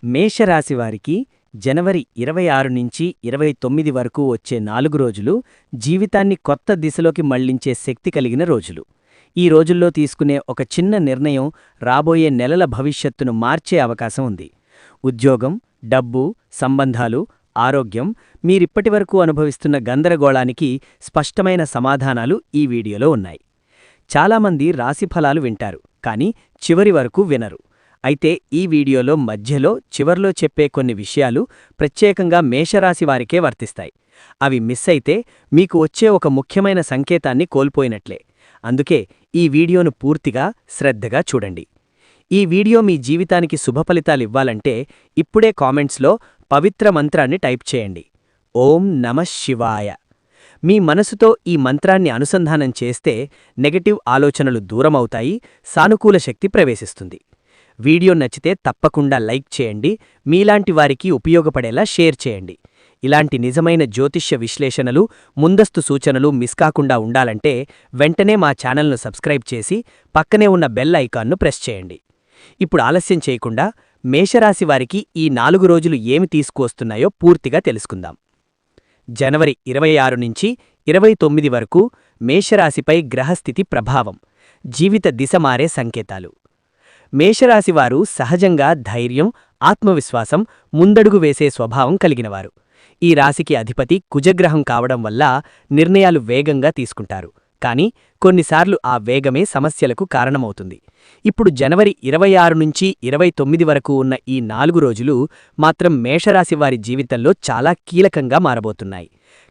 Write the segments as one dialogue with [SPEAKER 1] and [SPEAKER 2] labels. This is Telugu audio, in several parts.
[SPEAKER 1] మేషరాశివారికి జనవరి 26 నుంచి 29 వరకు వచ్చే 4 రోజులు జీవితాన్ని కొత్త దిశలోకి మళ్లించే శక్తి కలిగిన రోజులు. ఈ రోజుల్లో తీసుకునే ఒక చిన్న నిర్ణయం రాబోయే నెలల భవిష్యత్తును మార్చే అవకాశం ఉంది. ఉద్యోగం, డబ్బు, సంబంధాలు, ఆరోగ్యం, మీరిప్పటివరకు అనుభవిస్తున్న గందరగోళానికి స్పష్టమైన సమాధానాలు ఈ వీడియోలో ఉన్నాయి. చాలామంది రాశిఫలాలు వింటారు, కానీ చివరి వరకు వినరు. అయితే ఈ వీడియోలో మధ్యలో చివర్లో చెప్పే కొన్ని విషయాలు ప్రత్యేకంగా మేషరాశి వారికే వర్తిస్తాయి. అవి మిస్ అయితే మీకు వచ్చే ఒక ముఖ్యమైన సంకేతాన్ని కోల్పోయినట్లే. అందుకే ఈ వీడియోను పూర్తిగా శ్రద్ధగా చూడండి. ఈ వీడియో మీ జీవితానికి శుభఫలితాలివ్వాలంటే ఇప్పుడే కామెంట్స్లో పవిత్ర మంత్రాన్ని టైప్ చేయండి. ఓం నమః శివాయ. మీ మనసుతో ఈ మంత్రాన్ని అనుసంధానం చేస్తే నెగటివ్ ఆలోచనలు దూరమవుతాయి, సానుకూల శక్తి ప్రవేశిస్తుంది. వీడియో నచ్చితే తప్పకుండా లైక్ చేయండి, మీలాంటి వారికి ఉపయోగపడేలా షేర్ చేయండి. ఇలాంటి నిజమైన జ్యోతిష్య విశ్లేషణలు, ముందస్తు సూచనలు మిస్ కాకుండా ఉండాలంటే వెంటనే మా ఛానల్ను సబ్స్క్రైబ్ చేసి పక్కనే ఉన్న బెల్ ఐకాన్ను ప్రెస్ చేయండి. ఇప్పుడు ఆలస్యం చేయకుండా మేషరాశి వారికి ఈ 4 రోజులు ఏమి తీసుకువస్తున్నాయో పూర్తిగా తెలుసుకుందాం. జనవరి 26 నుంచి 29 వరకు మేషరాశిపై గ్రహస్థితి ప్రభావం, జీవిత దిశ మారే సంకేతాలు. మేషరాశివారు సహజంగా ధైర్యం, ఆత్మవిశ్వాసం, ముందడుగు వేసే స్వభావం కలిగినవారు. ఈ రాశికి అధిపతి కుజగ్రహం కావడం వల్ల నిర్ణయాలు వేగంగా తీసుకుంటారు, కానీ కొన్నిసార్లు ఆ వేగమే సమస్యలకు కారణమవుతుంది. ఇప్పుడు జనవరి 26 నుంచి 29 వరకు ఉన్న ఈ 4 రోజులు మాత్రం మేషరాశివారి జీవితంలో చాలా కీలకంగా మారబోతున్నాయి.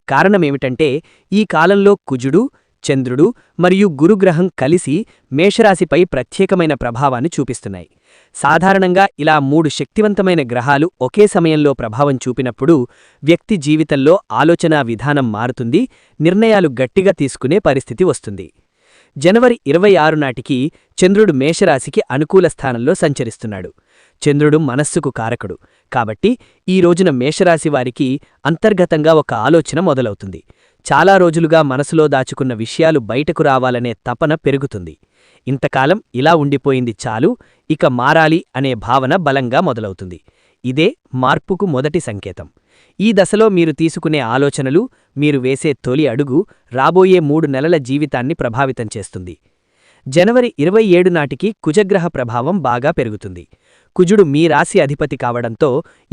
[SPEAKER 1] కారణమేమిటంటే ఈ కాలంలో కుజుడు, చంద్రుడు మరియు గురుగ్రహం కలిసి మేషరాశిపై ప్రత్యేకమైన ప్రభావాన్ని చూపిస్తున్నాయి. సాధారణంగా ఇలా 3 శక్తివంతమైన గ్రహాలు ఒకే సమయంలో ప్రభావం చూపినప్పుడు వ్యక్తి జీవితంలో ఆలోచనా విధానం మారుతుంది, నిర్ణయాలు గట్టిగా తీసుకునే పరిస్థితి వస్తుంది. జనవరి 26 నాటికి చంద్రుడు మేషరాశికి అనుకూల స్థానంలో సంచరిస్తున్నాడు. చంద్రుడు మనస్సుకు కారకుడు, కాబట్టి ఈ రోజున మేషరాశి వారికి అంతర్గతంగా ఒక ఆలోచన మొదలవుతుంది. చాలా రోజులుగా మనసులో దాచుకున్న విషయాలు బయటకు రావాలనే తపన పెరుగుతుంది. ఇంతకాలం ఇలా ఉండిపోయింది చాలు, ఇక మారాలి అనే భావన బలంగా మొదలవుతుంది. ఇదే మార్పుకు మొదటి సంకేతం. ఈ దశలో మీరు తీసుకునే ఆలోచనలు, మీరు వేసే తొలి అడుగు రాబోయే 3 నెలల జీవితాన్ని ప్రభావితం చేస్తుంది. జనవరి 27 నాటికి కుజగ్రహ ప్రభావం బాగా పెరుగుతుంది. కుజుడు మీ రాశి అధిపతి కావడంతో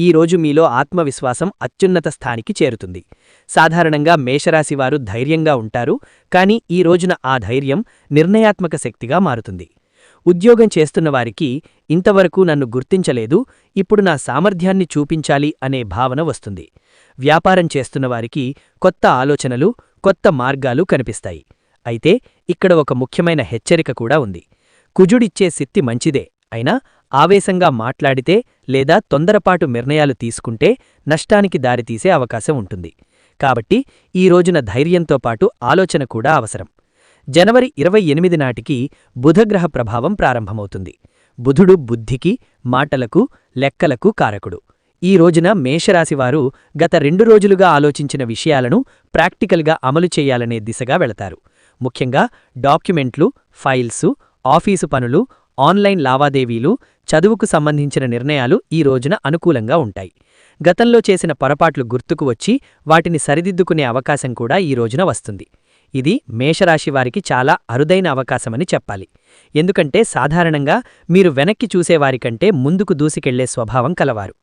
[SPEAKER 1] ఈరోజు మీలో ఆత్మవిశ్వాసం అత్యున్నత స్థానికి చేరుతుంది. సాధారణంగా మేషరాశివారు ధైర్యంగా ఉంటారు, కానీ ఈ రోజున ఆ ధైర్యం నిర్ణయాత్మక శక్తిగా మారుతుంది. ఉద్యోగం చేస్తున్నవారికి ఇంతవరకు నన్ను గుర్తించలేదు, ఇప్పుడు నా సామర్థ్యాన్ని చూపించాలి అనే భావన వస్తుంది. వ్యాపారం చేస్తున్నవారికి కొత్త ఆలోచనలు, కొత్త మార్గాలు కనిపిస్తాయి. అయితే ఇక్కడ ఒక ముఖ్యమైన హెచ్చరిక కూడా ఉంది. కుజుడిచ్చే శక్తి మంచిదే, అయినా ఆవేశంగా మాట్లాడితే లేదా తొందరపాటు నిర్ణయాలు తీసుకుంటే నష్టానికి దారితీసే అవకాశం ఉంటుంది. కాబట్టి ఈ రోజున ధైర్యంతో పాటు ఆలోచన కూడా అవసరం. జనవరి 28 నాటికి బుధగ్రహ ప్రభావం ప్రారంభమవుతుంది. బుధుడు బుద్ధికి, మాటలకు, లెక్కలకు కారకుడు. ఈ రోజున మేషరాశివారు గత 2 రోజులుగా ఆలోచించిన విషయాలను ప్రాక్టికల్గా అమలు చేయాలనే దిశగా వెళతారు. ముఖ్యంగా డాక్యుమెంట్లు, ఫైల్సు, ఆఫీసు పనులు, ఆన్లైన్ లావాదేవీలు, చదువుకు సంబంధించిన నిర్ణయాలు ఈ రోజున అనుకూలంగా ఉంటాయి. గతంలో చేసిన పొరపాట్లు గుర్తుకు వచ్చి వాటిని సరిదిద్దుకునే అవకాశం కూడా ఈ రోజున వస్తుంది. ఇది మేషరాశివారికి చాలా అరుదైన అవకాశమని చెప్పాలి. ఎందుకంటే సాధారణంగా మీరు వెనక్కి చూసేవారికంటే ముందుకు దూసుకెళ్లే స్వభావం కలవారు.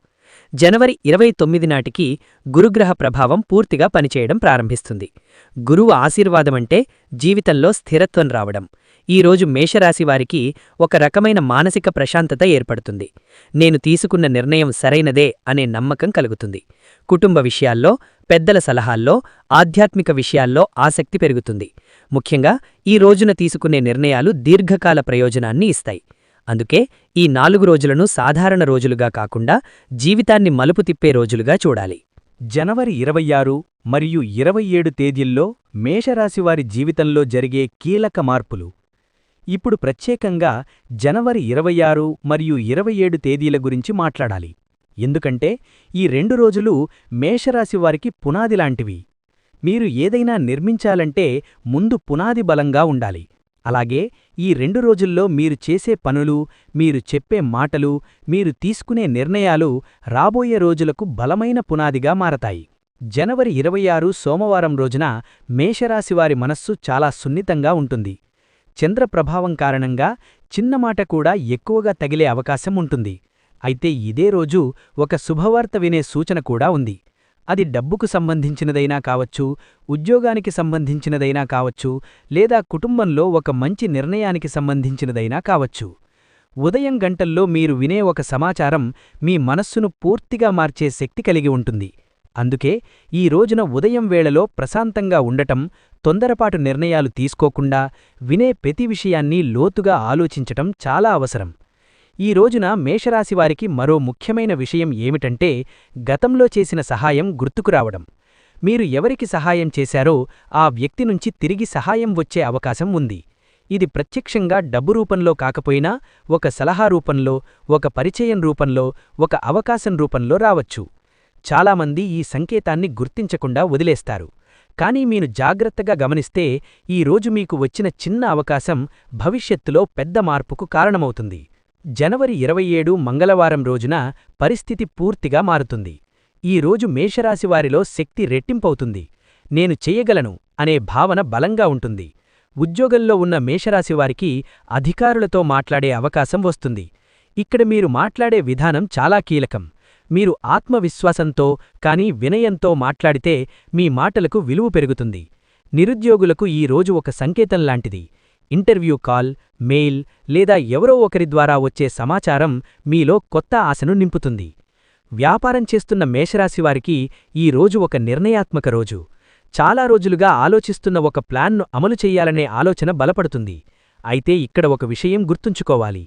[SPEAKER 1] జనవరి 29 నాటికి గురుగ్రహ ప్రభావం పూర్తిగా పనిచేయడం ప్రారంభిస్తుంది. గురువు ఆశీర్వాదమంటే జీవితంలో స్థిరత్వం రావడం. ఈరోజు మేషరాశివారికి ఒక రకమైన మానసిక ప్రశాంతత ఏర్పడుతుంది. నేను తీసుకున్న నిర్ణయం సరైనదే అనే నమ్మకం కలుగుతుంది. కుటుంబ విషయాల్లో, పెద్దల సలహాల్లో, ఆధ్యాత్మిక విషయాల్లో ఆసక్తి పెరుగుతుంది. ముఖ్యంగా ఈ రోజున తీసుకునే నిర్ణయాలు దీర్ఘకాల ప్రయోజనాన్ని ఇస్తాయి. అందుకే ఈ 4 రోజులను సాధారణ రోజులుగా కాకుండా జీవితాన్ని మలుపు తిప్పే రోజులుగా చూడాలి.
[SPEAKER 2] జనవరి 26 మరియు 27 తేదీల్లో మేషరాశివారి జీవితంలో జరిగే కీలక మార్పులు. ఇప్పుడు ప్రత్యేకంగా జనవరి 26 మరియు 27 తేదీల గురించి మాట్లాడాలి. ఎందుకంటే ఈ 2 రోజులు మేషరాశివారికి పునాదిలాంటివి. మీరు ఏదైనా నిర్మించాలంటే ముందు పునాది బలంగా ఉండాలి. అలాగే ఈ 2 రోజుల్లో మీరు చేసే పనులు, మీరు చెప్పే మాటలు, మీరు తీసుకునే నిర్ణయాలు రాబోయే రోజులకు బలమైన పునాదిగా మారతాయి. జనవరి 26 సోమవారం రోజున మేషరాశివారి మనస్సు చాలా సున్నితంగా ఉంటుంది. చంద్ర ప్రభావం కారణంగా చిన్నమాట కూడా ఎక్కువగా తగిలే అవకాశం ఉంటుంది. అయితే ఇదే రోజు ఒక శుభవార్త వినే సూచన కూడా ఉంది. అది డబ్బుకు సంబంధించినదైనా కావచ్చు, ఉద్యోగానికి సంబంధించినదైనా కావచ్చు, లేదా కుటుంబంలో ఒక మంచి నిర్ణయానికి సంబంధించినదైనా కావచ్చు. ఉదయం గంటల్లో మీరు వినే ఒక సమాచారం మీ మనస్సును పూర్తిగా మార్చే శక్తి కలిగి ఉంటుంది. అందుకే ఈ రోజున ఉదయం వేళలో ప్రశాంతంగా ఉండటం, తొందరపాటు నిర్ణయాలు తీసుకోకుండా వినే ప్రతి విషయాన్ని లోతుగా ఆలోచించటం చాలా అవసరం. ఈ రోజున మేషరాశివారికి మరో ముఖ్యమైన విషయం ఏమిటంటే గతంలో చేసిన సహాయం గుర్తుకురావడం. మీరు ఎవరికి సహాయం చేశారో ఆ వ్యక్తి నుంచి తిరిగి సహాయం వచ్చే అవకాశం ఉంది. ఇది ప్రత్యక్షంగా డబ్బు రూపంలో కాకపోయినా ఒక సలహా రూపంలో, ఒక పరిచయం రూపంలో, ఒక అవకాశం రూపంలో రావచ్చు. చాలామంది ఈ సంకేతాన్ని గుర్తించకుండా వదిలేస్తారు. కానీ మీరు జాగ్రత్తగా గమనిస్తే ఈ రోజు మీకు వచ్చిన చిన్న అవకాశం భవిష్యత్తులో పెద్ద మార్పుకు కారణమవుతుంది. జనవరి 27 మంగళవారం రోజున పరిస్థితి పూర్తిగా మారుతుంది. ఈ రోజు మేషరాశివారిలో శక్తి రెట్టింపవుతుంది. నేను చెయ్యగలను అనే భావన బలంగా ఉంటుంది. ఉద్యోగంలో ఉన్న మేషరాశివారికి అధికారులతో మాట్లాడే అవకాశం వస్తుంది. ఇక్కడ మీరు మాట్లాడే విధానం చాలా కీలకం. మీరు ఆత్మవిశ్వాసంతో కానీ వినయంతో మాట్లాడితే మీ మాటలకు విలువ పెరుగుతుంది. నిరుద్యోగులకు ఈ రోజు ఒక సంకేతం లాంటిది. ఇంటర్వ్యూ కాల్, మెయిల్ లేదా ఎవరో ఒకరి ద్వారా వచ్చే సమాచారం మీలో కొత్త ఆశను నింపుతుంది. వ్యాపారం చేస్తున్న మేషరాశివారికి ఈ రోజు ఒక నిర్ణయాత్మక రోజు. చాలా రోజులుగా ఆలోచిస్తున్న ఒక ప్లాన్ను అమలు చెయ్యాలనే ఆలోచన బలపడుతుంది. అయితే ఇక్కడ ఒక విషయం గుర్తుంచుకోవాలి.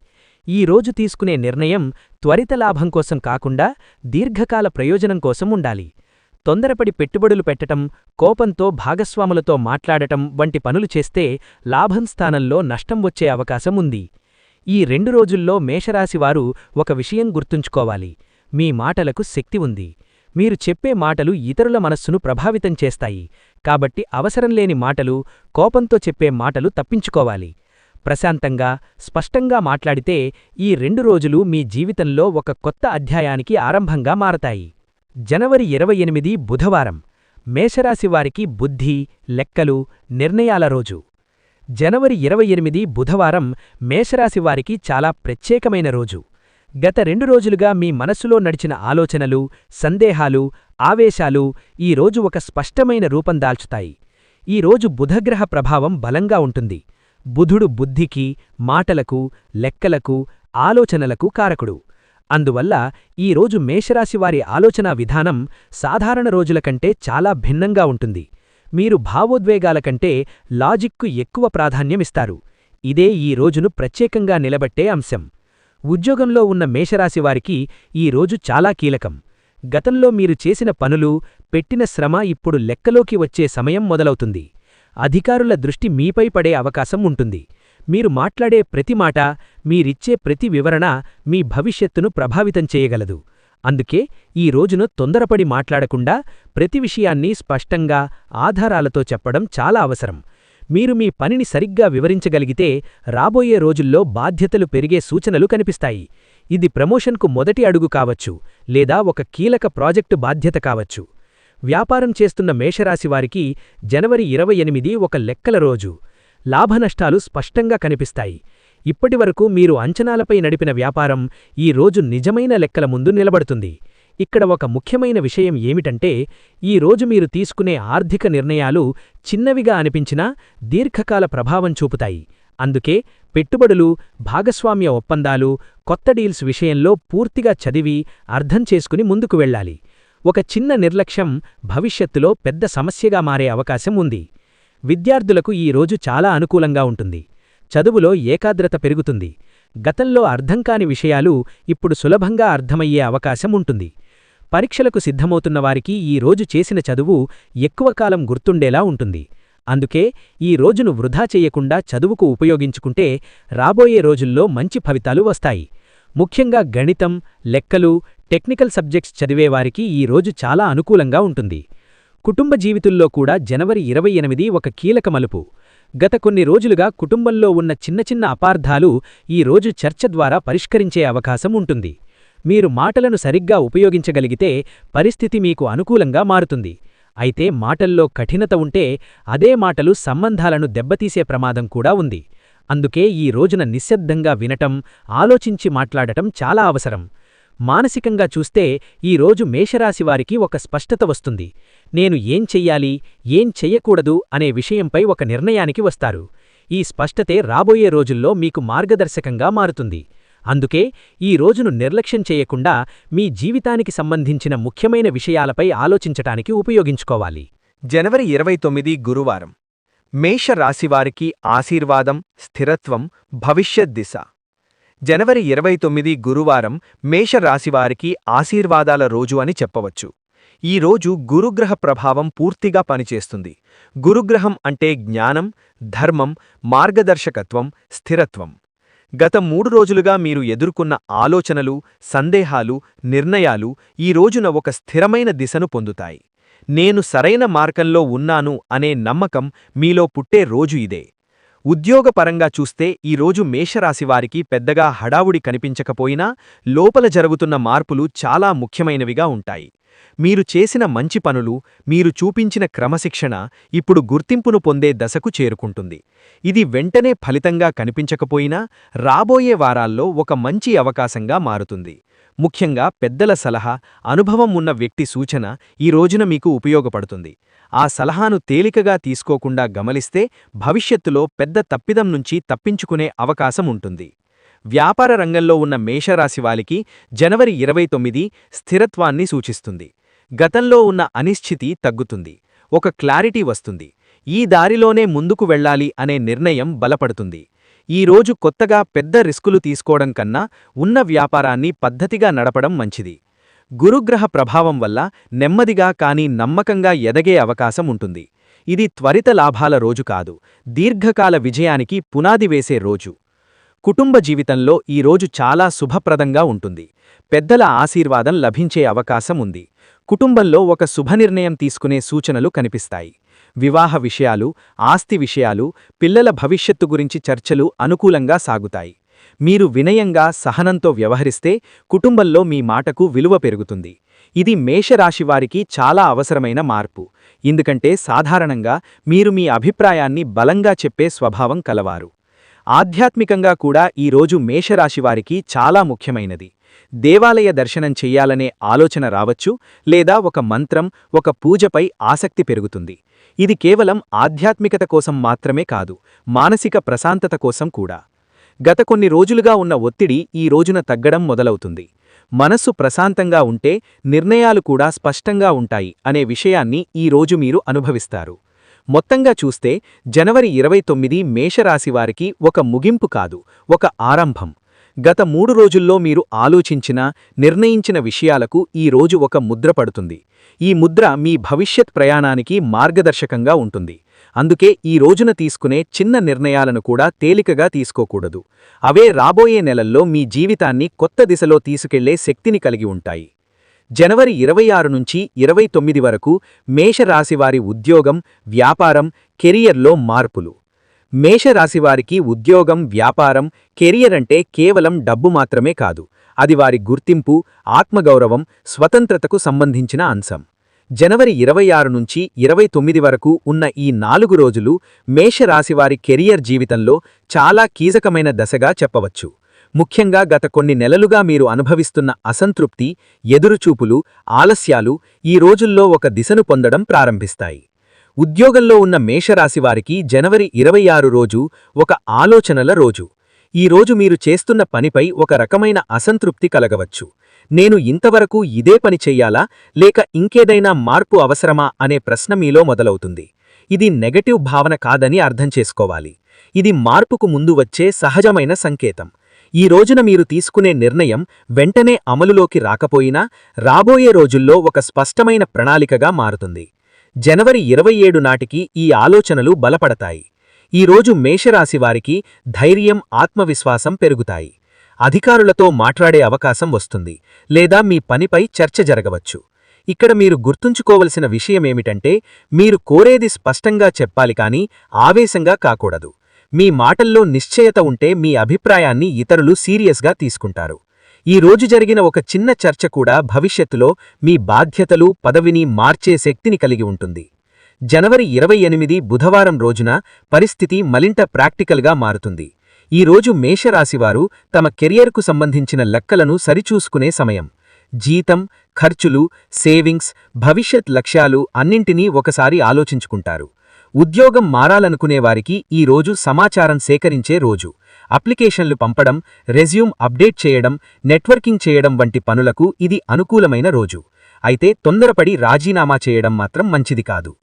[SPEAKER 2] ఈ రోజు తీసుకునే నిర్ణయం త్వరిత లాభం కోసం కాకుండా దీర్ఘకాల ప్రయోజనం కోసం ఉండాలి. తొందరపడి పెట్టుబడులు పెట్టటం, కోపంతో భాగస్వాములతో మాట్లాడటం వంటి పనులు చేస్తే లాభం స్థానంలో నష్టం వచ్చే అవకాశం ఉంది. ఈ 2 రోజుల్లో మేషరాశివారు ఒక విషయం గుర్తుంచుకోవాలి. మీ మాటలకు శక్తి ఉంది. మీరు చెప్పే మాటలు ఇతరుల మనస్సును ప్రభావితం చేస్తాయి. కాబట్టి అవసరంలేని మాటలు, కోపంతో చెప్పే మాటలు తప్పించుకోవాలి. ప్రశాంతంగా, స్పష్టంగా మాట్లాడితే ఈ 2 రోజులు మీ జీవితంలో ఒక కొత్త అధ్యాయానికి ఆరంభంగా మారతాయి. జనవరి 28 బుధవారం మేషరాశివారికి బుద్ధి, లెక్కలు, నిర్ణయాల రోజు. జనవరి 28 బుధవారం మేషరాశివారికి చాలా ప్రత్యేకమైన రోజు. గత 2 రోజులుగా మీ మనసులో నడిచిన ఆలోచనలు, సందేహాలు, ఆవేశాలు ఈ రోజు ఒక స్పష్టమైన రూపం దాల్చుతాయి. ఈ రోజు బుధగ్రహ ప్రభావం బలంగా ఉంటుంది. బుధుడు బుద్ధికి, మాటలకు, లెక్కలకు, ఆలోచనలకు కారకుడు. అందువల్ల ఈ రోజు మేషరాశివారి ఆలోచనా విధానం సాధారణ రోజుల కంటే చాలా భిన్నంగా ఉంటుంది. మీరు భావోద్వేగాల కంటే లాజిక్కు ఎక్కువ ప్రాధాన్యమిస్తారు. ఇదే ఈ రోజును ప్రత్యేకంగా నిలబట్టే అంశం. ఉద్యోగంలో ఉన్న మేషరాశివారికి ఈ రోజు చాలా కీలకం. గతంలో మీరు చేసిన పనులు, పెట్టిన శ్రమ ఇప్పుడు లెక్కలోకి వచ్చే సమయం మొదలవుతుంది. అధికారుల దృష్టి మీపై పడే అవకాశం ఉంటుంది. మీరు మాట్లాడే ప్రతి మాట, మీరిచ్చే ప్రతి వివరణ మీ భవిష్యత్తును ప్రభావితం చేయగలదు. అందుకే ఈ రోజును తొందరపడి మాట్లాడకుండా ప్రతి విషయాన్ని స్పష్టంగా, ఆధారాలతో చెప్పడం చాలా అవసరం. మీరు మీ పనిని సరిగ్గా వివరించగలిగితే రాబోయే రోజుల్లో బాధ్యతలు పెరిగే సూచనలు కనిపిస్తాయి. ఇది ప్రమోషన్కు మొదటి అడుగు కావచ్చు, లేదా ఒక కీలక ప్రాజెక్టు బాధ్యత కావచ్చు. వ్యాపారం చేస్తున్న మేషరాశివారికి జనవరి 28 ఒక లెక్కల రోజు. లాభనష్టాలు స్పష్టంగా కనిపిస్తాయి. ఇప్పటివరకు మీరు అంచనాలపై నడిపిన వ్యాపారం ఈ రోజు నిజమైన లెక్కల ముందు నిలబడుతుంది. ఇక్కడ ఒక ముఖ్యమైన విషయం ఏమిటంటే ఈ రోజు మీరు తీసుకునే ఆర్థిక నిర్ణయాలు చిన్నవిగా అనిపించినా దీర్ఘకాల ప్రభావం చూపుతాయి. అందుకే పెట్టుబడులు, భాగస్వామ్య ఒప్పందాలు, కొత్త డీల్స్ విషయంలో పూర్తిగా చదివి అర్థం చేసుకుని ముందుకు వెళ్ళాలి. ఒక చిన్న నిర్లక్ష్యం భవిష్యత్తులో పెద్ద సమస్యగా మారే అవకాశం ఉంది. విద్యార్థులకు ఈ రోజు చాలా అనుకూలంగా ఉంటుంది. చదువులో ఏకాగ్రత పెరుగుతుంది. గతంలో అర్థంకాని విషయాలు ఇప్పుడు సులభంగా అర్థమయ్యే అవకాశం ఉంటుంది. పరీక్షలకు సిద్ధమవుతున్నవారికి ఈ రోజు చేసిన చదువు ఎక్కువ కాలం గుర్తుండేలా ఉంటుంది. అందుకే ఈ రోజును వృధా చెయ్యకుండా చదువుకు ఉపయోగించుకుంటే రాబోయే రోజుల్లో మంచి ఫలితాలు వస్తాయి. ముఖ్యంగా గణితం, లెక్కలు, టెక్నికల్ సబ్జెక్ట్స్ చదివేవారికి ఈ రోజు చాలా అనుకూలంగా ఉంటుంది. కుటుంబ జీవితంలో కూడా జనవరి 28 ఒక కీలక మలుపు. గత కొన్ని రోజులుగా కుటుంబంలో ఉన్న చిన్న చిన్న అపార్థాలు ఈ రోజు చర్చ ద్వారా పరిష్కరించే అవకాశం ఉంటుంది. మీరు మాటలను సరిగ్గా ఉపయోగించగలిగితే పరిస్థితి మీకు అనుకూలంగా మారుతుంది. అయితే మాటల్లో కఠినత ఉంటే అదే మాటలు సంబంధాలను దెబ్బతీసే ప్రమాదం కూడా ఉంది. అందుకే ఈ రోజున నిశ్శబ్దంగా వినటం, ఆలోచించి మాట్లాడటం చాలా అవసరం. మానసికంగా చూస్తే ఈ రోజు మేషరాశివారికి ఒక స్పష్టత వస్తుంది. నేను ఏం చెయ్యాలి, ఏం చెయ్యకూడదు అనే విషయంపై ఒక నిర్ణయానికి వస్తారు. ఈ స్పష్టతే రాబోయే రోజుల్లో మీకు మార్గదర్శకంగా మారుతుంది. అందుకే ఈ రోజును నిర్లక్ష్యం చేయకుండా మీ జీవితానికి సంబంధించిన ముఖ్యమైన విషయాలపై ఆలోచించటానికి ఉపయోగించుకోవాలి.
[SPEAKER 3] జనవరి 29 గురువారం. మేష రాశివారికి ఆశీర్వాదం, స్థిరత్వం, భవిష్యత్ దిశ. జనవరి 29 గురువారం మేష రాశివారికి ఆశీర్వాదాల రోజు అని చెప్పవచ్చు. ఈ రోజు గురుగ్రహ ప్రభావం పూర్తిగా పనిచేస్తుంది. గురుగ్రహం అంటే జ్ఞానం, ధర్మం, మార్గదర్శకత్వం, స్థిరత్వం. గత 3 రోజులుగా మీరు ఎదుర్కొన్న ఆలోచనలు, సందేహాలు, నిర్ణయాలు ఈ రోజున ఒక స్థిరమైన దిశను పొందుతాయి. నేను సరైన మార్గంలో ఉన్నాను అనే నమ్మకం మీలో పుట్టే రోజు ఇదే. ఉద్యోగపరంగా చూస్తే ఈరోజు మేషరాశివారికి పెద్దగా హడావుడి కనిపించకపోయినా లోపల జరుగుతున్న మార్పులు చాలా ముఖ్యమైనవిగా ఉంటాయి. మీరు చేసిన మంచి పనులు, మీరు చూపించిన క్రమశిక్షణ ఇప్పుడు గుర్తింపును పొందే దశకు చేరుకుంటుంది. ఇది వెంటనే ఫలితంగా కనిపించకపోయినా రాబోయే వారాల్లో ఒక మంచి అవకాశంగా మారుతుంది. ముఖ్యంగా పెద్దల సలహా, అనుభవం ఉన్న వ్యక్తి సూచన ఈ రోజున మీకు ఉపయోగపడుతుంది. ఆ సలహాను తేలికగా తీసుకోకుండా గమనిస్తే భవిష్యత్తులో పెద్ద తప్పిదం నుంచి తప్పించుకునే అవకాశం ఉంటుంది. వ్యాపార రంగంలో ఉన్న మేషరాశివారికి జనవరి 29 స్థిరత్వాన్ని సూచిస్తుంది. గతంలో ఉన్న అనిశ్చితి తగ్గుతుంది. ఒక క్లారిటీ వస్తుంది. ఈ దారిలోనే ముందుకు వెళ్ళాలి అనే నిర్ణయం బలపడుతుంది. ఈ రోజు కొత్తగా పెద్ద రిస్కులు తీసుకోవడం కన్నా ఉన్న వ్యాపారాన్ని పద్ధతిగా నడపడం మంచిది. గురుగ్రహ ప్రభావం వల్ల నెమ్మదిగా కానీ నమ్మకంగా ఎదగే అవకాశం ఉంటుంది. ఇది త్వరిత లాభాల రోజు కాదు, దీర్ఘకాల విజయానికి పునాది వేసే రోజు. కుటుంబ జీవితంలో ఈ రోజు చాలా శుభప్రదంగా ఉంటుంది. పెద్దల ఆశీర్వాదం లభించే అవకాశం ఉంది. కుటుంబంలో ఒక శుభనిర్ణయం తీసుకునే సూచనలు కనిపిస్తాయి. వివాహ విషయాలు, ఆస్తి విషయాలు, పిల్లల భవిష్యత్తు గురించి చర్చలు అనుకూలంగా సాగుతాయి. మీరు వినయంగా, సహనంతో వ్యవహరిస్తే కుటుంబంలో మీ మాటకు విలువ పెరుగుతుంది. ఇది మేషరాశివారికి చాలా అవసరమైన మార్పు. ఎందుకంటే సాధారణంగా మీరు మీ అభిప్రాయాన్ని బలంగా చెప్పే స్వభావం కలవారు. ఆధ్యాత్మికంగా కూడా ఈ రోజు మేషరాశివారికి చాలా ముఖ్యమైనది. దేవాలయ దర్శనం చెయ్యాలనే ఆలోచన రావచ్చు, లేదా ఒక మంత్రం, ఒక పూజపై ఆసక్తి పెరుగుతుంది. ఇది కేవలం ఆధ్యాత్మికత కోసం మాత్రమే కాదు, మానసిక ప్రశాంతత కోసం కూడా. గత కొన్ని రోజులుగా ఉన్న ఒత్తిడి ఈ రోజున తగ్గడం మొదలవుతుంది. మనస్సు ప్రశాంతంగా ఉంటే నిర్ణయాలు కూడా స్పష్టంగా ఉంటాయి అనే విషయాన్ని ఈ రోజు మీరు అనుభవిస్తారు. మొత్తంగా చూస్తే జనవరి 29 మేషరాశివారికి ఒక ముగింపు కాదు, ఒక ఆరంభం. గత 3 రోజుల్లో మీరు ఆలోచించిన, నిర్ణయించిన విషయాలకు ఈ రోజు ఒక ముద్ర పడుతుంది. ఈ ముద్ర మీ భవిష్యత్ ప్రయాణానికి మార్గదర్శకంగా ఉంటుంది. అందుకే ఈ రోజున తీసుకునే చిన్న నిర్ణయాలను కూడా తేలికగా తీసుకోకూడదు. అవే రాబోయే నెలల్లో మీ జీవితాన్ని కొత్త దిశలో తీసుకెళ్లే శక్తిని కలిగి ఉంటాయి. జనవరి 26 నుంచి 29 వరకు మేషరాశివారి ఉద్యోగం, వ్యాపారం, కెరియర్లో మార్పులు. మేషరాశివారికి ఉద్యోగం, వ్యాపారం, కెరియర్ అంటే కేవలం డబ్బు మాత్రమే కాదు. అది వారి గుర్తింపు, ఆత్మగౌరవం, స్వతంత్రతకు సంబంధించిన అంశం. జనవరి 26 నుంచి 29 వరకు ఉన్న ఈ 4 రోజులు మేషరాశివారి కెరియర్ జీవితంలో చాలా కీలకమైన దశగా చెప్పవచ్చు. ముఖ్యంగా గత కొన్ని నెలలుగా మీరు అనుభవిస్తున్న అసంతృప్తి, ఎదురుచూపులు, ఆలస్యాలు ఈ రోజుల్లో ఒక దిశను పొందడం ప్రారంభిస్తాయి. ఉద్యోగంలో ఉన్న మేషరాశివారికి జనవరి 26 రోజు ఒక ఆలోచనల రోజు. ఈ రోజు మీరు చేస్తున్న పనిపై ఒక రకమైన అసంతృప్తి కలగవచ్చు. నేను ఇంతవరకు ఇదే పని చెయ్యాలా, లేక ఇంకేదైనా మార్పు అవసరమా అనే ప్రశ్న మీలో మొదలవుతుంది. ఇది నెగటివ్ భావన కాదని అర్థం చేసుకోవాలి. ఇది మార్పుకు ముందు వచ్చే సహజమైన సంకేతం. ఈ రోజున మీరు తీసుకునే నిర్ణయం వెంటనే అమలులోకి రాకపోయినా రాబోయే రోజుల్లో ఒక స్పష్టమైన ప్రణాళికగా మారుతుంది. జనవరి 27 నాటికి ఈ ఆలోచనలు బలపడతాయి. ఈ రోజు మేషరాశివారికి ధైర్యం, ఆత్మవిశ్వాసం పెరుగుతాయి. అధికారులతో మాట్లాడే అవకాశం వస్తుంది, లేదా మీ పనిపై చర్చ జరగవచ్చు. ఇక్కడ మీరు గుర్తుంచుకోవలసిన విషయమేమిటంటే మీరు కోరేది స్పష్టంగా చెప్పాలి కానీ ఆవేశంగా కాకూడదు. మీ మాటల్లో నిశ్చయత ఉంటే మీ అభిప్రాయాన్ని ఇతరులు సీరియస్గా తీసుకుంటారు. ఈ రోజు జరిగిన ఒక చిన్న చర్చ కూడా భవిష్యత్తులో మీ బాధ్యతలు, పదవిని మార్చే శక్తిని కలిగి ఉంటుంది. జనవరి 28 బుధవారం రోజున పరిస్థితి మరింత ప్రాక్టికల్గా మారుతుంది. ఈ రోజు మేషరాశివారు తమ కెరియర్కు సంబంధించిన లెక్కలను సరిచూసుకునే సమయం. జీతం, ఖర్చులు, సేవింగ్స్, భవిష్యత్ లక్ష్యాలు అన్నింటినీ ఒకసారి ఆలోచించుకుంటారు. ఉద్యోగం మారాలనుకునేవారికి ఈ రోజు సమాచారం సేకరించే రోజు. అప్లికేషన్లు పంపడం, రెజ్యూమ్ అప్డేట్ చేయడం, నెట్వర్కింగ్ చేయడం వంటి పనులకు ఇది అనుకూలమైన రోజు. అయితే తొందరపడి రాజీనామా చేయడం మాత్రం మంచిది కాదు.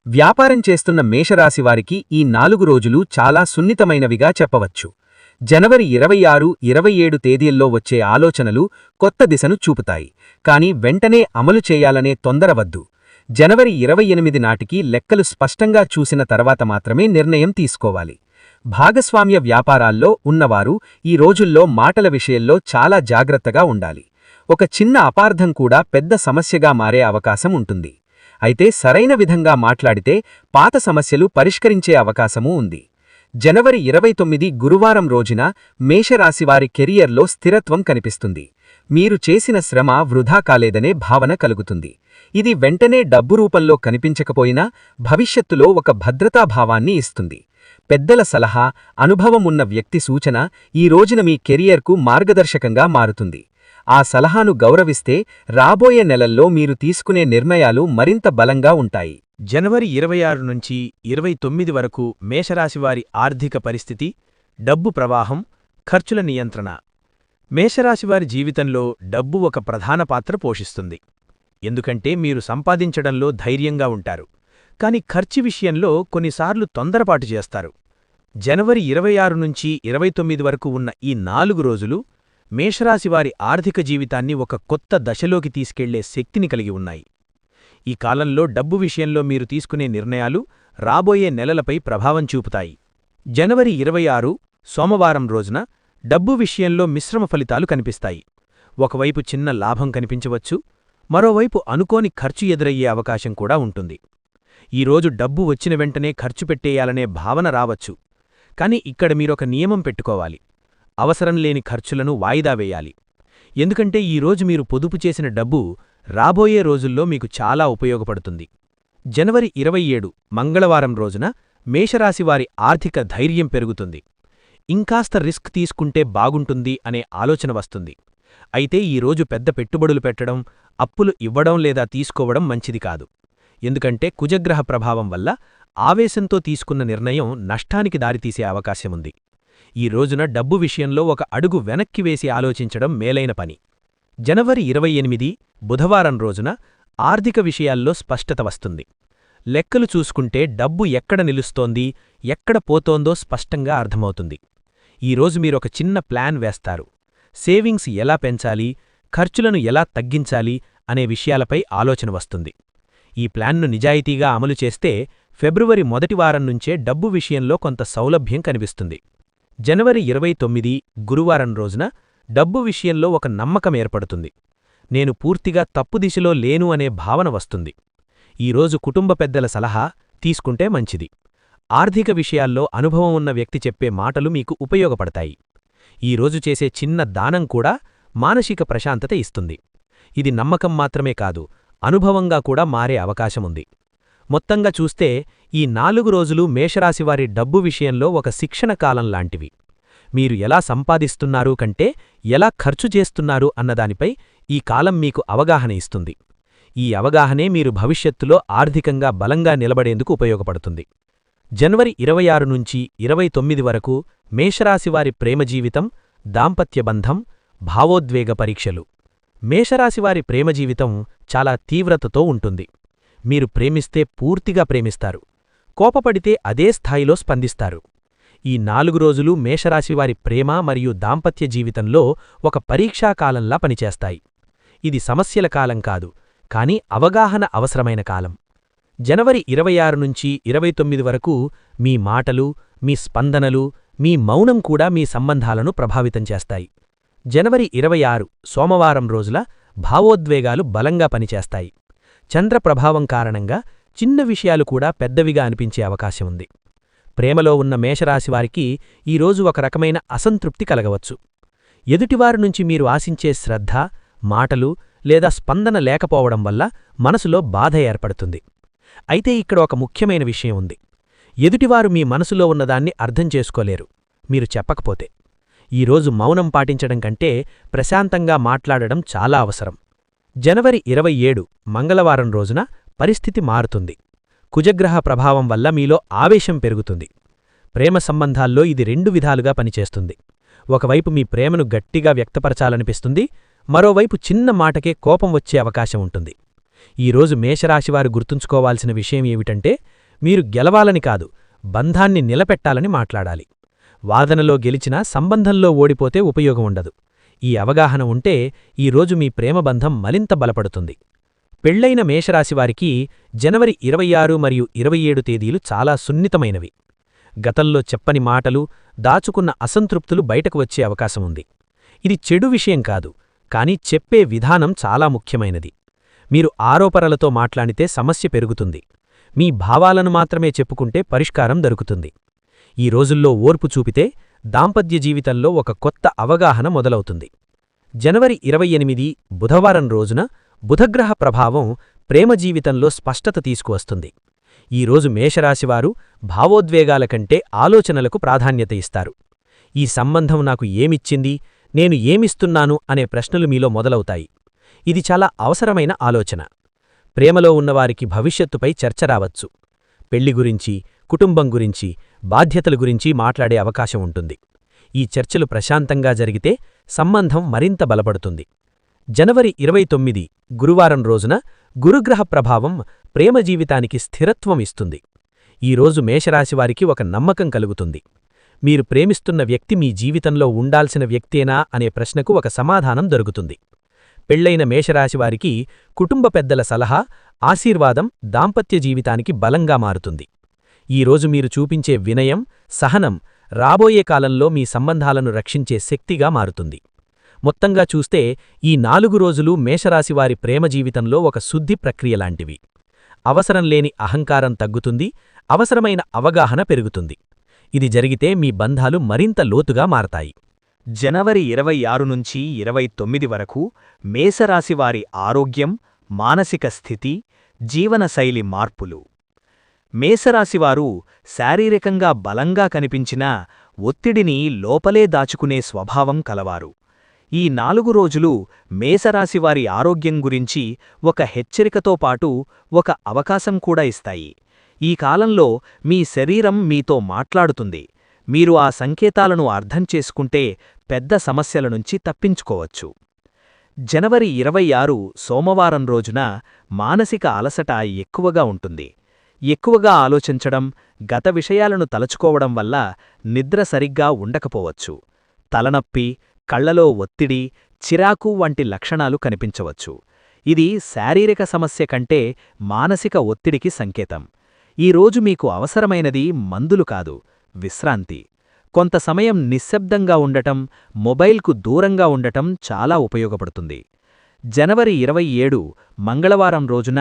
[SPEAKER 3] వ్యాపారం చేస్తున్న మేషరాశివారికి ఈ 4 రోజులు చాలా సున్నితమైనవిగా చెప్పవచ్చు. జనవరి 26, 27 తేదీల్లో వచ్చే ఆలోచనలు కొత్త దిశను చూపుతాయి. కానీ వెంటనే అమలు చేయాలనే తొందర వద్దు. జనవరి 28 నాటికి లెక్కలు స్పష్టంగా చూసిన తర్వాత మాత్రమే నిర్ణయం తీసుకోవాలి. భాగస్వామ్య వ్యాపారాల్లో ఉన్నవారు ఈ రోజుల్లో మాటల విషయంలో చాలా జాగ్రత్తగా ఉండాలి. ఒక చిన్న అపార్థం కూడా పెద్ద సమస్యగా మారే అవకాశం ఉంటుంది. అయితే సరైన విధంగా మాట్లాడితే పాత సమస్యలు పరిష్కరించే అవకాశమూ ఉంది. జనవరి 29 గురువారం రోజున మేషరాశివారి కెరియర్లో స్థిరత్వం కనిపిస్తుంది. మీరు చేసిన శ్రమ వృధా కాలేదనే భావన కలుగుతుంది. ఇది వెంటనే డబ్బు రూపంలో కనిపించకపోయినా భవిష్యత్తులో ఒక భద్రతాభావాన్ని ఇస్తుంది. పెద్దల సలహా, అనుభవం ఉన్న వ్యక్తి సూచన ఈ రోజున మీ కెరియర్కు మార్గదర్శకంగా మారుతుంది. ఆ సలహాను గౌరవిస్తే రాబోయే నెలల్లో మీరు తీసుకునే నిర్ణయాలు మరింత బలంగా ఉంటాయి.
[SPEAKER 2] జనవరి 26 నుంచి 29 వరకు మేషరాశివారి ఆర్థిక పరిస్థితి, డబ్బు ప్రవాహం, ఖర్చుల నియంత్రణ. మేషరాశివారి జీవితంలో డబ్బు ఒక ప్రధాన పాత్ర పోషిస్తుంది. ఎందుకంటే మీరు సంపాదించడంలో ధైర్యంగా ఉంటారు. కాని ఖర్చు విషయంలో కొన్నిసార్లు తొందరపాటు చేస్తారు. జనవరి 26 నుంచి 29 వరకు ఉన్న ఈ 4 రోజులు మేషరాశివారి ఆర్థిక జీవితాన్ని ఒక కొత్త దశలోకి తీసుకెళ్లే శక్తిని కలిగి ఉన్నాయి. ఈ కాలంలో డబ్బు విషయంలో మీరు తీసుకునే నిర్ణయాలు రాబోయే నెలలపై ప్రభావం చూపుతాయి. జనవరి 26 సోమవారం రోజున డబ్బు విషయంలో మిశ్రమ ఫలితాలు కనిపిస్తాయి. ఒకవైపు చిన్న లాభం కనిపించవచ్చు, మరోవైపు అనుకోని ఖర్చు ఎదురయ్యే అవకాశం కూడా ఉంటుంది. ఈరోజు డబ్బు వచ్చిన వెంటనే ఖర్చు పెట్టేయాలనే భావన రావచ్చు. కాని ఇక్కడ మీరొక నియమం పెట్టుకోవాలి. అవసరం లేని ఖర్చులను వాయిదా వేయాలి. ఎందుకంటే ఈరోజు మీరు పొదుపు చేసిన డబ్బు రాబోయే రోజుల్లో మీకు చాలా ఉపయోగపడుతుంది. జనవరి 27 మంగళవారం రోజున మేషరాశివారి ఆర్థిక ధైర్యం పెరుగుతుంది. ఇంకాస్త రిస్క్ తీసుకుంటే బాగుంటుంది అనే ఆలోచన వస్తుంది. అయితే ఈరోజు పెద్ద పెట్టుబడులు పెట్టడం, అప్పులు ఇవ్వడం లేదా తీసుకోవడం మంచిది కాదు. ఎందుకంటే కుజగ్రహ ప్రభావం వల్ల ఆవేశంతో తీసుకున్న నిర్ణయం నష్టానికి దారితీసే అవకాశముంది. ఈ రోజున డబ్బు విషయంలో ఒక అడుగు వెనక్కి వేసి ఆలోచించడం మేలైన పని. జనవరి 28 బుధవారం రోజున ఆర్థిక విషయాల్లో స్పష్టత వస్తుంది. లెక్కలు చూసుకుంటే డబ్బు ఎక్కడ నిలుస్తోంది, ఎక్కడ పోతోందో స్పష్టంగా అర్థమవుతుంది. ఈరోజు మీరొక చిన్న ప్లాన్ వేస్తారు. సేవింగ్స్ ఎలా పెంచాలి, ఖర్చులను ఎలా తగ్గించాలి అనే విషయాలపై ఆలోచన వస్తుంది. ఈ ప్లాన్ను నిజాయితీగా అమలు చేస్తే ఫిబ్రవరి మొదటి వారం నుంచే డబ్బు విషయంలో కొంత సౌలభ్యం కనిపిస్తుంది. జనవరి 29 గురువారం రోజున డబ్బు విషయంలో ఒక నమ్మకం ఏర్పడుతుంది. నేను పూర్తిగా తప్పు దిశలో లేను అనే భావన వస్తుంది. ఈరోజు కుటుంబ పెద్దల సలహా తీసుకుంటే మంచిది. ఆర్థిక విషయాల్లో అనుభవం ఉన్న వ్యక్తి చెప్పే మాటలు మీకు ఉపయోగపడతాయి. ఈరోజు చేసే చిన్న దానం కూడా మానసిక ప్రశాంతత ఇస్తుంది. ఇది నమ్మకం మాత్రమే కాదు, అనుభవంగా కూడా మారే అవకాశముంది. మొత్తంగా చూస్తే ఈ 4 రోజులు మేషరాశివారి డబ్బు విషయంలో ఒక శిక్షణ కాలం లాంటివి. మీరు ఎలా సంపాదిస్తున్నారు కంటే ఎలా ఖర్చు చేస్తున్నారు అన్నదానిపై ఈ కాలం మీకు అవగాహన ఇస్తుంది. ఈ అవగాహనే మీరు భవిష్యత్తులో ఆర్థికంగా బలంగా నిలబడేందుకు ఉపయోగపడుతుంది. జనవరి 26 నుంచి 29 వరకు మేషరాశివారి ప్రేమ జీవితం, దాంపత్య బంధం, భావోద్వేగ పరీక్షలు. మేషరాశివారి ప్రేమ జీవితం చాలా తీవ్రతతో ఉంటుంది. మీరు ప్రేమిస్తే పూర్తిగా ప్రేమిస్తారు. కోపపడితే అదే స్థాయిలో స్పందిస్తారు. ఈ 4 రోజులు మేషరాశివారి ప్రేమ మరియు దాంపత్య జీవితంలో ఒక పరీక్షాకాలంలా పనిచేస్తాయి. ఇది సమస్యల కాలం కాదు, కానీ అవగాహన అవసరమైన కాలం. జనవరి 26 నుంచి 29 వరకు మీ మాటలు, మీ స్పందనలు, మీ మౌనం కూడా మీ సంబంధాలను ప్రభావితం చేస్తాయి. జనవరి 26 సోమవారం రోజుల భావోద్వేగాలు బలంగా పనిచేస్తాయి. చంద్ర ప్రభావం కారణంగా చిన్న విషయాలు కూడా పెద్దవిగా అనిపించే అవకాశం ఉంది. ప్రేమలో ఉన్న మేషరాశివారికి ఈరోజు ఒక రకమైన అసంతృప్తి కలగవచ్చు. ఎదుటివారి నుంచి మీరు ఆశించే శ్రద్ధ, మాటలు లేదా స్పందన లేకపోవడం వల్ల మనసులో బాధ ఏర్పడుతుంది. అయితే ఇక్కడ ఒక ముఖ్యమైన విషయం ఉంది. ఎదుటివారు మీ మనసులో ఉన్నదాన్ని అర్థం చేసుకోలేరు, మీరు చెప్పకపోతే. ఈరోజు మౌనం పాటించడం కంటే ప్రశాంతంగా మాట్లాడడం చాలా అవసరం. జనవరి 27 మంగళవారం రోజున పరిస్థితి మారుతుంది. కుజగ్రహ ప్రభావం వల్ల మీలో ఆవేశం పెరుగుతుంది. ప్రేమ సంబంధాల్లో ఇది 2 విధాలుగా పనిచేస్తుంది. ఒకవైపు మీ ప్రేమను గట్టిగా వ్యక్తపరచాలనిపిస్తుంది, మరోవైపు చిన్న మాటకే కోపం వచ్చే అవకాశం ఉంటుంది. ఈరోజు మేషరాశివారు గుర్తుంచుకోవాల్సిన విషయం ఏమిటంటే, మీరు గెలవాలని కాదు, బంధాన్ని నిలబెట్టాలని మాట్లాడాలి. వాదనలో గెలిచినా సంబంధంలో ఓడిపోతే ఉపయోగం ఉండదు. ఈ అవగాహన ఉంటే ఈరోజు మీ ప్రేమబంధం మరింత బలపడుతుంది. పెళ్లైన మేషరాశివారికి జనవరి 26 మరియు 27 తేదీలు చాలా సున్నితమైనవి. గతంలో చెప్పని మాటలు, దాచుకున్న అసంతృప్తులు బయటకు వచ్చే అవకాశముంది. ఇది చెడు విషయం కాదు, కానీ చెప్పే విధానం చాలా ముఖ్యమైనది. మీరు ఆరోపణలతో మాట్లాడితే సమస్య పెరుగుతుంది. మీ భావాలను మాత్రమే చెప్పుకుంటే పరిష్కారం దొరుకుతుంది. ఈ రోజుల్లో ఓర్పు చూపితే దాంపత్య జీవితంలో ఒక కొత్త అవగాహన మొదలవుతుంది. జనవరి 28 బుధవారం రోజున బుధగ్రహ ప్రభావం ప్రేమ జీవితంలో స్పష్టత తీసుకువస్తుంది. ఈరోజు మేషరాశివారు భావోద్వేగాల కంటే ఆలోచనలకు ప్రాధాన్యత ఇస్తారు. ఈ సంబంధం నాకు ఏమిచ్చింది, నేను ఏమిస్తున్నాను అనే ప్రశ్నలు మీలో మొదలవుతాయి. ఇది చాలా అవసరమైన ఆలోచన. ప్రేమలో ఉన్నవారికి భవిష్యత్తుపై చర్చ రావచ్చు. పెళ్లి గురించి, కుటుంబం గురించి, బాధ్యతల గురించి మాట్లాడే అవకాశం ఉంటుంది. ఈ చర్చలు ప్రశాంతంగా జరిగితే సంబంధం మరింత బలపడుతుంది. జనవరి 29 గురువారం రోజున గురుగ్రహ ప్రభావం ప్రేమ జీవితానికి స్థిరత్వం ఇస్తుంది. ఈరోజు మేషరాశివారికి ఒక నమ్మకం కలుగుతుంది. మీరు ప్రేమిస్తున్న వ్యక్తి మీ జీవితంలో ఉండాల్సిన వ్యక్తేనా అనే ప్రశ్నకు ఒక సమాధానం దొరుకుతుంది. పెళ్లైన మేషరాశివారికి కుటుంబ పెద్దల సలహా, ఆశీర్వాదం దాంపత్య జీవితానికి బలంగా మారుతుంది. ఈరోజు మీరు చూపించే వినయం, సహనం రాబోయే కాలంలో మీ సంబంధాలను రక్షించే శక్తిగా మారుతుంది. మొత్తంగా చూస్తే ఈ 4 రోజులు మేషరాశివారి ప్రేమ జీవితంలో ఒక శుద్ధి ప్రక్రియలాంటివి. అవసరం లేని అహంకారం తగ్గుతుంది, అవసరమైన అవగాహన పెరుగుతుంది. ఇది జరిగితే మీ బంధాలు మరింత లోతుగా మారతాయి.
[SPEAKER 3] జనవరి 26 నుంచి 29 వరకు మేషరాశివారి ఆరోగ్యం, మానసిక స్థితి, జీవనశైలి మార్పులు. మేషరాశివారు శారీరకంగా బలంగా కనిపించినా ఒత్తిడిని లోపలే దాచుకునే స్వభావం కలవారు. ఈ 4 రోజులు మేషరాశివారి ఆరోగ్యం గురించి ఒక హెచ్చరికతో పాటు ఒక అవకాశం కూడా ఇస్తాయి. ఈ కాలంలో మీ శరీరం మీతో మాట్లాడుతుంది. మీరు ఆ సంకేతాలను అర్థం చేసుకుంటే పెద్ద సమస్యల నుంచి తప్పించుకోవచ్చు. జనవరి 26 సోమవారం రోజున మానసిక అలసట ఎక్కువగా ఉంటుంది. ఎక్కువగా ఆలోచించడం, గత విషయాలను తలచుకోవడం వల్ల నిద్ర సరిగ్గా ఉండకపోవచ్చు. తలనొప్పి, కళ్లలో ఒత్తిడి, చిరాకు వంటి లక్షణాలు కనిపించవచ్చు. ఇది శారీరక సమస్య కంటే మానసిక ఒత్తిడికి సంకేతం. ఈరోజు మీకు అవసరమైనది మందులు కాదు, విశ్రాంతి. కొంత సమయం నిశ్శబ్దంగా ఉండటం, మొబైల్కు దూరంగా ఉండటం చాలా ఉపయోగపడుతుంది. జనవరి 27 మంగళవారం రోజున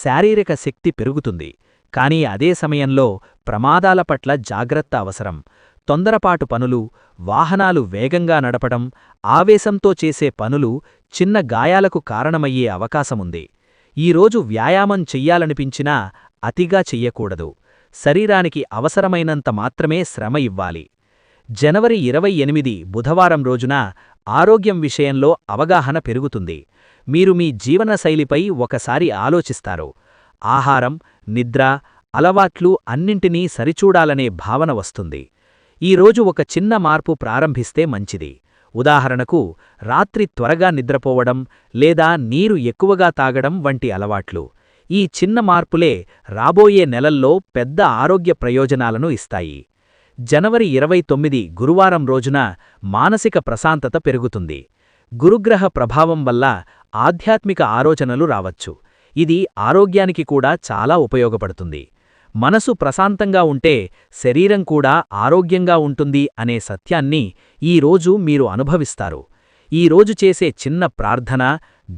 [SPEAKER 3] శారీరక శక్తి పెరుగుతుంది, కానీ అదే సమయంలో ప్రమాదాల పట్ల జాగ్రత్త అవసరం. తొందరపాటు పనులు, వాహనాలు వేగంగా నడపడం, ఆవేశంతో చేసే పనులు చిన్న గాయాలకు కారణమయ్యే అవకాశముంది. ఈరోజు వ్యాయామం చెయ్యాలనిపించినా అతిగా చెయ్యకూడదు. శరీరానికి అవసరమైనంత మాత్రమే శ్రమ ఇవ్వాలి. జనవరి 28 బుధవారం రోజున ఆరోగ్యం విషయంలో అవగాహన పెరుగుతుంది. మీరు మీ జీవనశైలిపై ఒకసారి ఆలోచిస్తారు. ఆహారం, నిద్ర, అలవాట్లు అన్నింటినీ సరిచూడాలనే భావన వస్తుంది. ఈరోజు ఒక చిన్న మార్పు ప్రారంభిస్తే మంచిది. ఉదాహరణకు, రాత్రి త్వరగా నిద్రపోవడం లేదా నీరు ఎక్కువగా తాగడం వంటి అలవాట్లు. ఈ చిన్న మార్పులే రాబోయే నెలల్లో పెద్ద ఆరోగ్య ప్రయోజనాలను ఇస్తాయి. జనవరి 29 గురువారం రోజున మానసిక ప్రశాంతత పెరుగుతుంది. గురుగ్రహ ప్రభావం వల్ల ఆధ్యాత్మిక ఆలోచనలు రావచ్చు. ఇది ఆరోగ్యానికి కూడా చాలా ఉపయోగపడుతుంది. మనసు ప్రశాంతంగా ఉంటే శరీరం కూడా ఆరోగ్యంగా ఉంటుంది అనే సత్యాన్ని ఈరోజు మీరు అనుభవిస్తారు. ఈరోజు చేసే చిన్న ప్రార్థన,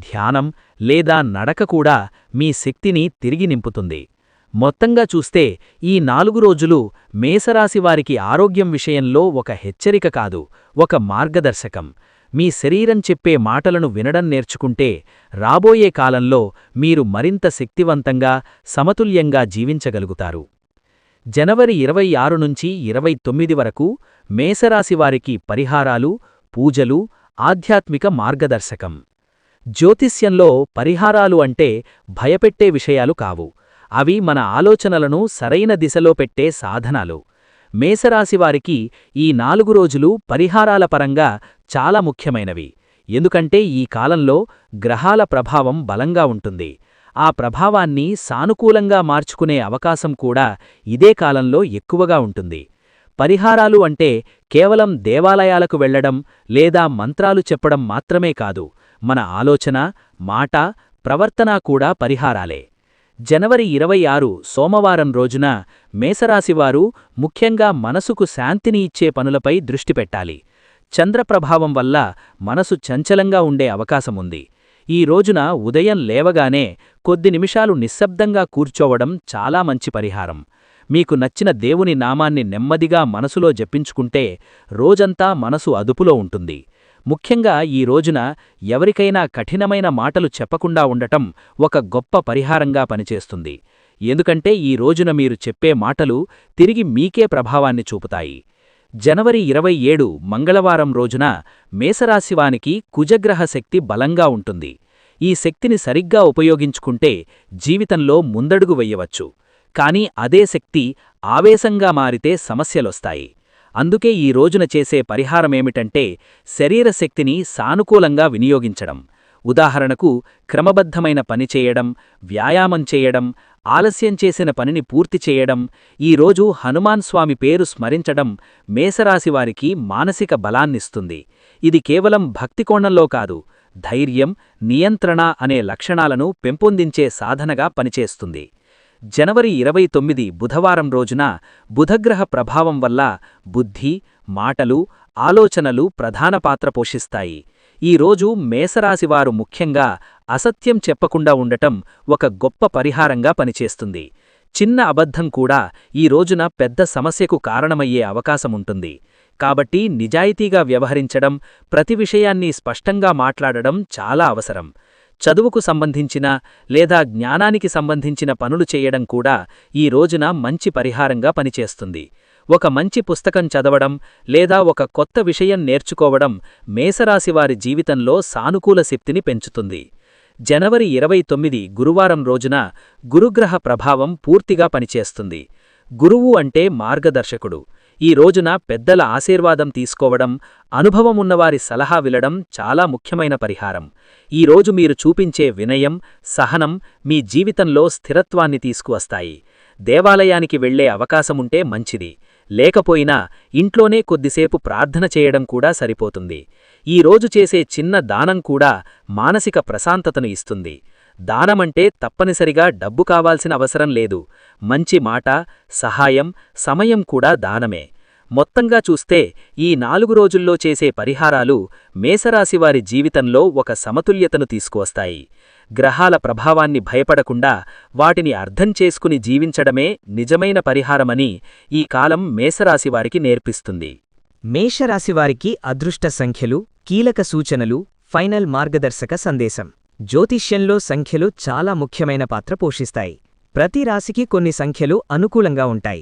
[SPEAKER 2] ధ్యానం లేదా నడక కూడా మీ శక్తిని తిరిగి నింపుతుంది. మొత్తంగా చూస్తే ఈ 4 రోజులు మేషరాశివారికి ఆరోగ్యం విషయంలో ఒక హెచ్చరిక కాదు, ఒక మార్గదర్శకం. మీ శరీరం చెప్పే మాటలను వినడం నేర్చుకుంటే రాబోయే కాలంలో మీరు మరింత శక్తివంతంగా, సమతుల్యంగా జీవించగలుగుతారు. జనవరి 26 నుంచి 29 వరకు మేషరాశివారికి పరిహారాలు, పూజలు, ఆధ్యాత్మిక మార్గదర్శకం. జ్యోతిష్యంలో పరిహారాలు అంటే భయపెట్టే విషయాలు కావు, అవి మన ఆలోచనలను సరైన దిశలో పెట్టే సాధనాలు. మేషరాశివారికి ఈ 4 రోజులు పరిహారాల పరంగా చాలా ముఖ్యమైనవి. ఎందుకంటే ఈ కాలంలో గ్రహాల ప్రభావం బలంగా ఉంటుంది. ఆ ప్రభావాన్ని సానుకూలంగా మార్చుకునే అవకాశం కూడా ఇదే కాలంలో ఎక్కువగా ఉంటుంది. పరిహారాలు అంటే కేవలం దేవాలయాలకు వెళ్లడం లేదా మంత్రాలు చెప్పడం మాత్రమే కాదు, మన ఆలోచన, మాట, ప్రవర్తన కూడా పరిహారాలే. జనవరి 26 సోమవారం రోజున మేషరాశివారు ముఖ్యంగా మనసుకు శాంతిని ఇచ్చే పనులపై దృష్టి పెట్టాలి. చంద్రప్రభావం వల్ల మనసు చంచలంగా ఉండే అవకాశముంది. ఈ రోజున ఉదయం లేవగానే కొద్ది నిమిషాలు నిశ్శబ్దంగా కూర్చోవడం చాలా మంచి పరిహారం. మీకు నచ్చిన దేవుని నామాన్ని నెమ్మదిగా మనసులో జపించుకుంటే రోజంతా మనసు అదుపులో ఉంటుంది. ముఖ్యంగా ఈ రోజున ఎవరికైనా కఠినమైన మాటలు చెప్పకుండా ఉండటం ఒక గొప్ప పరిహారంగా పనిచేస్తుంది. ఎందుకంటే ఈ రోజున మీరు చెప్పే మాటలు తిరిగి మీకే ప్రభావాన్ని చూపుతాయి. జనవరి 27 మంగళవారం రోజున మేషరాశివానికి కుజగ్రహ శక్తి బలంగా ఉంటుంది. ఈ శక్తిని సరిగ్గా ఉపయోగించుకుంటే జీవితంలో ముందడుగు వెయ్యవచ్చు. కానీ అదే శక్తి ఆవేశంగా మారితే సమస్యలొస్తాయి. అందుకే ఈ రోజున చేసే పరిహారమేమిటంటే శరీరశక్తిని సానుకూలంగా వినియోగించడం. ఉదాహరణకు క్రమబద్ధమైన పని చేయడం, వ్యాయామం చేయడం, ఆలస్యం చేసిన పనిని పూర్తి చేయడం, ఈరోజు హనుమాన్ స్వామి పేరు స్మరించడం మేషరాశివారికి మానసిక బలాన్నిస్తుంది. ఇది కేవలం భక్తికోణంలో కాదు, ధైర్యం, నియంత్రణ అనే లక్షణాలను పెంపొందించే సాధనగా పనిచేస్తుంది. జనవరి 29 బుధవారం రోజున బుధగ్రహ ప్రభావం వల్ల బుద్ధి, మాటలు, ఆలోచనలు ప్రధాన పాత్ర పోషిస్తాయి. ఈ రోజు మేషరాశివారు ముఖ్యంగా అసత్యం చెప్పకుండా ఉండటం ఒక గొప్ప పరిహారంగా పనిచేస్తుంది. చిన్న అబద్ధం కూడా ఈ రోజున పెద్ద సమస్యకు కారణమయ్యే అవకాశముంటుంది. కాబట్టి నిజాయితీగా వ్యవహరించడం, ప్రతి విషయాన్ని స్పష్టంగా మాట్లాడడం చాలా అవసరం. చదువుకు సంబంధించిన లేదా జ్ఞానానికి సంబంధించిన పనులు చేయడం కూడా ఈ రోజున మంచి పరిహారంగా పనిచేస్తుంది. ఒక మంచి పుస్తకం చదవడం లేదా ఒక కొత్త విషయం నేర్చుకోవడం మేషరాశివారి జీవితంలో సానుకూల శక్తిని పెంచుతుంది. జనవరి 29 గురువారం రోజున గురుగ్రహ ప్రభావం పూర్తిగా పనిచేస్తుంది. గురువు అంటే మార్గదర్శకుడు. ఈ రోజున పెద్దల ఆశీర్వాదం తీసుకోవడం, అనుభవమున్నవారి సలహా వినడం చాలా ముఖ్యమైన పరిహారం. ఈ రోజు మీరు చూపించే వినయం, సహనం మీ జీవితంలో స్థిరత్వాన్ని తీసుకువస్తాయి. దేవాలయానికి వెళ్లే అవకాశముంటే మంచిది, లేకపోయినా ఇంట్లోనే కొద్దిసేపు ప్రార్థన చేయడం కూడా సరిపోతుంది. ఈ రోజు చేసే చిన్న దానం కూడా మానసిక ప్రశాంతతను ఇస్తుంది. దానమంటే తప్పనిసరిగా డబ్బు కావాల్సిన అవసరం లేదు. మంచి మాట, సహాయం, సమయం కూడా దానమే. మొత్తంగా చూస్తే ఈ 4 రోజుల్లో చేసే పరిహారాలు మేషరాశివారి జీవితంలో ఒక సమతుల్యతను తీసుకువస్తాయి. గ్రహాల ప్రభావాన్ని భయపడకుండా వాటిని అర్థం చేసుకుని జీవించడమే నిజమైన పరిహారమని ఈ కాలం మేషరాశివారికి నేర్పిస్తుంది.
[SPEAKER 1] మేషరాశివారికి అదృష్ట సంఖ్యలు, కీలక సూచనలు, ఫైనల్ మార్గదర్శక సందేశం. జ్యోతిష్యంలో సంఖ్యలు చాలా ముఖ్యమైన పాత్ర పోషిస్తాయి. ప్రతి రాశికి కొన్ని సంఖ్యలు అనుకూలంగా ఉంటాయి.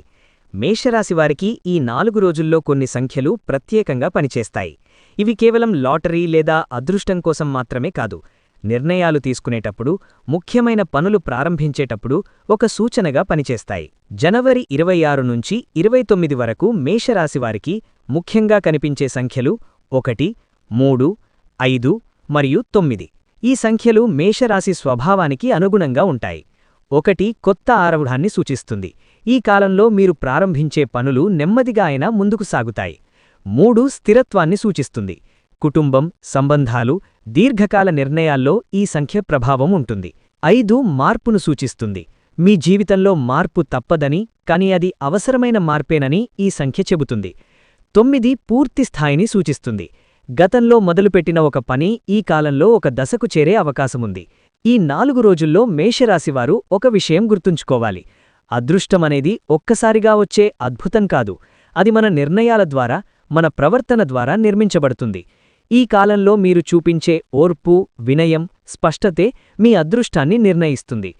[SPEAKER 1] మేషరాశివారికి ఈ 4 రోజుల్లో కొన్ని సంఖ్యలు ప్రత్యేకంగా పనిచేస్తాయి. ఇవి కేవలం లాటరీ లేదా అదృష్టం కోసం మాత్రమే కాదు, నిర్ణయాలు తీసుకునేటప్పుడు, ముఖ్యమైన పనులు ప్రారంభించేటప్పుడు ఒక సూచనగా పనిచేస్తాయి. జనవరి 26 నుంచి 29 వరకు మేషరాశివారికి ముఖ్యంగా కనిపించే సంఖ్యలు 1, 3, 5 మరియు 9. ఈ సంఖ్యలు మేషరాశి స్వభావానికి అనుగుణంగా ఉంటాయి. 1 కొత్త ఆరంభాన్ని సూచిస్తుంది. ఈ కాలంలో మీరు ప్రారంభించే పనులు నెమ్మదిగా అయినా ముందుకు సాగుతాయి. 3 స్థిరత్వాన్ని సూచిస్తుంది. కుటుంబం, సంబంధాలు, దీర్ఘకాల నిర్ణయాల్లో ఈ సంఖ్య ప్రభావం ఉంటుంది. 5 మార్పును సూచిస్తుంది. మీ జీవితంలో మార్పు తప్పదని, కానీ అది అవసరమైన మార్పేనని ఈ సంఖ్య చెబుతుంది. 9 పూర్తి స్థాయిని సూచిస్తుంది.
[SPEAKER 2] గతంలో మొదలుపెట్టిన ఒక పని ఈ కాలంలో ఒక దశకు చేరే అవకాశముంది. ఈ 4 రోజుల్లో మేషరాశివారు ఒక విషయం గుర్తుంచుకోవాలి. అదృష్టమనేది ఒక్కసారిగా వచ్చే అద్భుతం కాదు. అది మన నిర్ణయాల ద్వారా, మన ప్రవర్తన ద్వారా నిర్మించబడుతుంది. ఈ కాలంలో మీరు చూపించే ఓర్పు, వినయం, స్పష్టతే మీ అదృష్టాన్ని నిర్ణయిస్తుంది.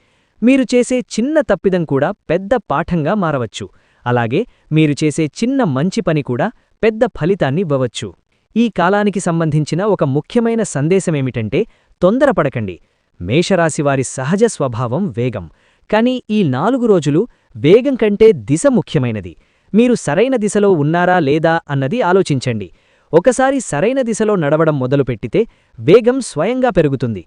[SPEAKER 2] మీరు చేసే చిన్న తప్పిదం కూడా పెద్ద పాఠంగా మారవచ్చు. అలాగే మీరు చేసే చిన్న మంచి పని కూడా పెద్ద ఫలితాన్నివ్వవచ్చు. ఈ కాలానికి సంబంధించిన ఒక ముఖ్యమైన సందేశమేమిటంటే, తొందరపడకండి. మేషరాశివారి సహజ స్వభావం వేగం. కానీ ఈ 4 రోజులు వేగం కంటే దిశ ముఖ్యమైనది. మీరు సరైన దిశలో ఉన్నారా లేదా అన్నది ఆలోచించండి. ఒకసారి సరైన దిశలో నడవడం మొదలుపెట్టితే వేగం స్వయంగా పెరుగుతుంది.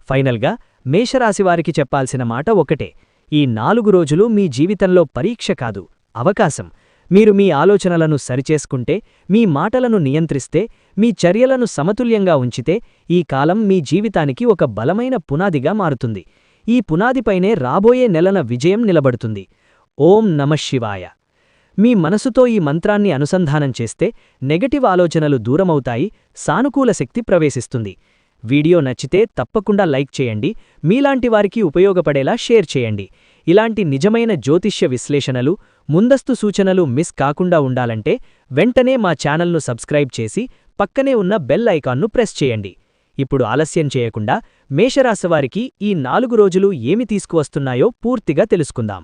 [SPEAKER 2] ఫైనల్గా మేషరాశివారికి చెప్పాల్సిన మాట ఒకటే: ఈ 4 రోజులు మీ జీవితంలో పరీక్ష కాదు, అవకాశం. మీరు మీ ఆలోచనలను సరిచేసుకుంటే, మీ మాటలను నియంత్రిస్తే, మీ చర్యలను సమతుల్యంగా ఉంచితే ఈ కాలం మీ జీవితానికి ఒక బలమైన పునాదిగా మారుతుంది. ఈ పునాదిపైనే రాబోయే నెలన విజయం నిలబడుతుంది. ఓం నమఃశివాయ. మీ మనసుతో ఈ మంత్రాన్ని అనుసంధానం చేస్తే నెగటివ్ ఆలోచనలు దూరమవుతాయి, సానుకూల శక్తి ప్రవేశిస్తుంది. వీడియో నచ్చితే తప్పకుండా లైక్ చేయండి. మీలాంటి వారికి ఉపయోగపడేలా షేర్ చేయండి. ఇలాంటి నిజమైన జ్యోతిష్య విశ్లేషణలు, ముందస్తు సూచనలు మిస్ కాకుండా ఉండాలంటే వెంటనే మా ఛానల్ను సబ్స్క్రైబ్ చేసి పక్కనే ఉన్న బెల్ ఐకాన్ను ప్రెస్ చేయండి. ఇప్పుడు ఆలస్యం చేయకుండా మేషరాశివారికి ఈ 4 రోజులు ఏమి తీసుకువస్తున్నాయో పూర్తిగా తెలుసుకుందాం.